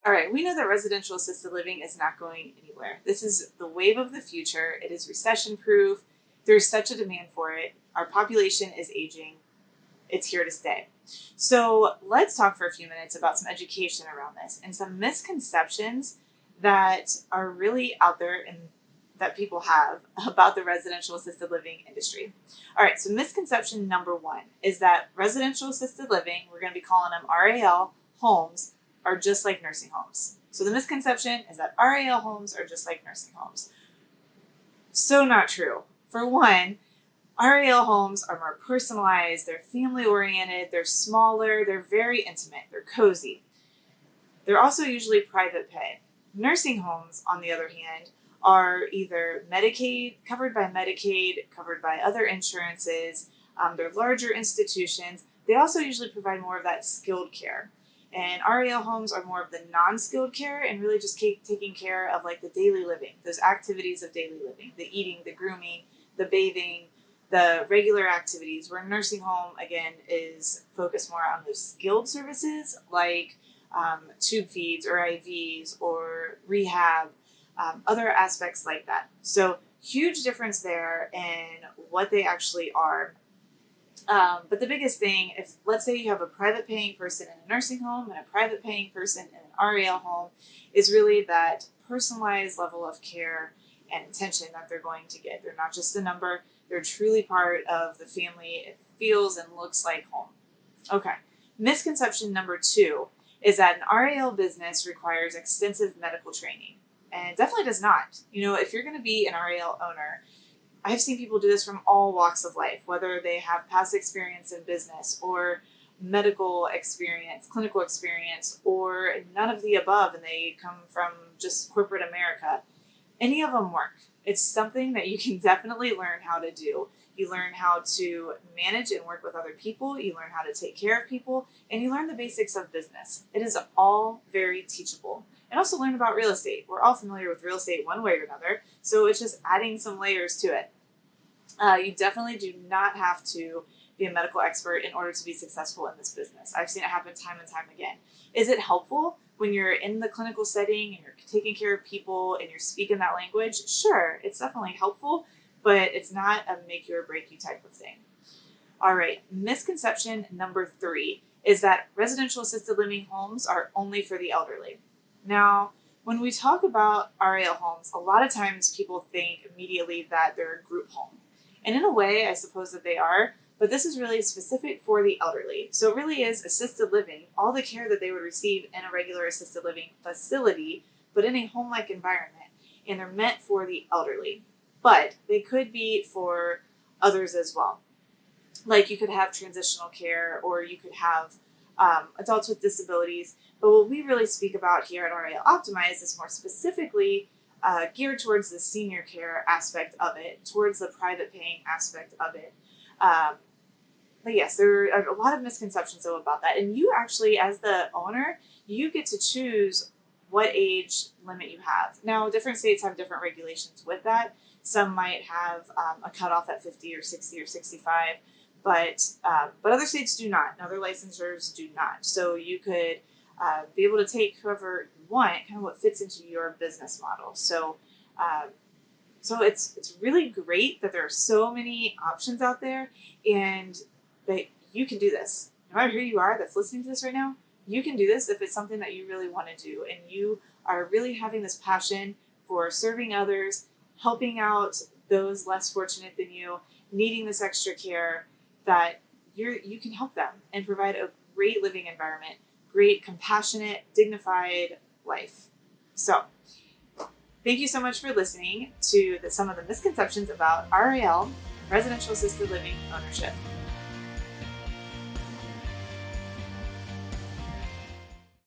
All right, we know that residential assisted living is not going anywhere. This is the wave of the future. It is recession proof. There's such a demand for it. Our population is aging. It's here to stay. So let's talk for a few minutes about some education around this and some misconceptions that are really out there and that people have about the residential assisted living industry. All right, so misconception number one is that residential assisted living, we're going to be calling them RAL homes, are just like nursing homes. So the misconception is that RAL homes are just like nursing homes. So not true. For one, RAL homes are more personalized, they're family oriented, they're smaller, they're very intimate, they're cozy. They're also usually private pay. Nursing homes, on the other hand, are either covered by Medicaid, covered by other insurances, they're larger institutions. They also usually provide more of that skilled care. And RAL homes are more of the non-skilled care and really just taking care of like the daily living, those activities of daily living, the eating, the grooming, the bathing, the regular activities, where nursing home, again, is focused more on those skilled services like tube feeds or IVs or rehab, other aspects like that. So huge difference there in what they actually are. But the biggest thing, if let's say you have a private paying person in a nursing home and a private paying person in an RAL home, is really that personalized level of care and attention that they're going to get. They're not just a number, they're truly part of the family. It feels and looks like home. Okay. Misconception number two is that an RAL business requires extensive medical training. And it definitely does not. You know, if you're going to be an RAL owner, I've seen people do this from all walks of life, whether they have past experience in business or medical experience, clinical experience, or none of the above, and they come from just corporate America. Any of them work. It's something that you can definitely learn how to do. You learn how to manage and work with other people. You learn how to take care of people, and you learn the basics of business. It is all very teachable. And also learn about real estate. We're all familiar with real estate one way or another, so it's just adding some layers to it. You definitely do not have to be a medical expert in order to be successful in this business. I've seen it happen time and time again. Is it helpful when you're in the clinical setting and you're taking care of people and you're speaking that language? Sure, it's definitely helpful, but it's not a make you or break you type of thing. All right, misconception number three is that residential assisted living homes are only for the elderly. Now, when we talk about RAL homes, a lot of times people think immediately that they're a group home. And in a way, I suppose that they are, but this is really specific for the elderly. So it really is assisted living, all the care that they would receive in a regular assisted living facility, but in a home-like environment. And they're meant for the elderly. But they could be for others as well. Like you could have transitional care, or you could have adults with disabilities. But what we really speak about here at RAL Optimize is more specifically geared towards the senior care aspect of it, towards the private paying aspect of it. But yes, there are a lot of misconceptions though about that. And you actually, as the owner, you get to choose what age limit you have. Now, different states have different regulations with that. Some might have a cutoff at 50 or 60 or 65, but other states do not. And other licensors do not. So you could be able to take whoever you want, kind of what fits into your business model. So it's really great that there are so many options out there, and that you can do this. No matter who you are that's listening to this right now, you can do this if it's something that you really want to do, and you are really having this passion for serving others, helping out those less fortunate than you, needing this extra care, that you can help them and provide a great living environment, great, compassionate, dignified life. So, thank you so much for listening to some of the misconceptions about RAL, residential assisted living ownership.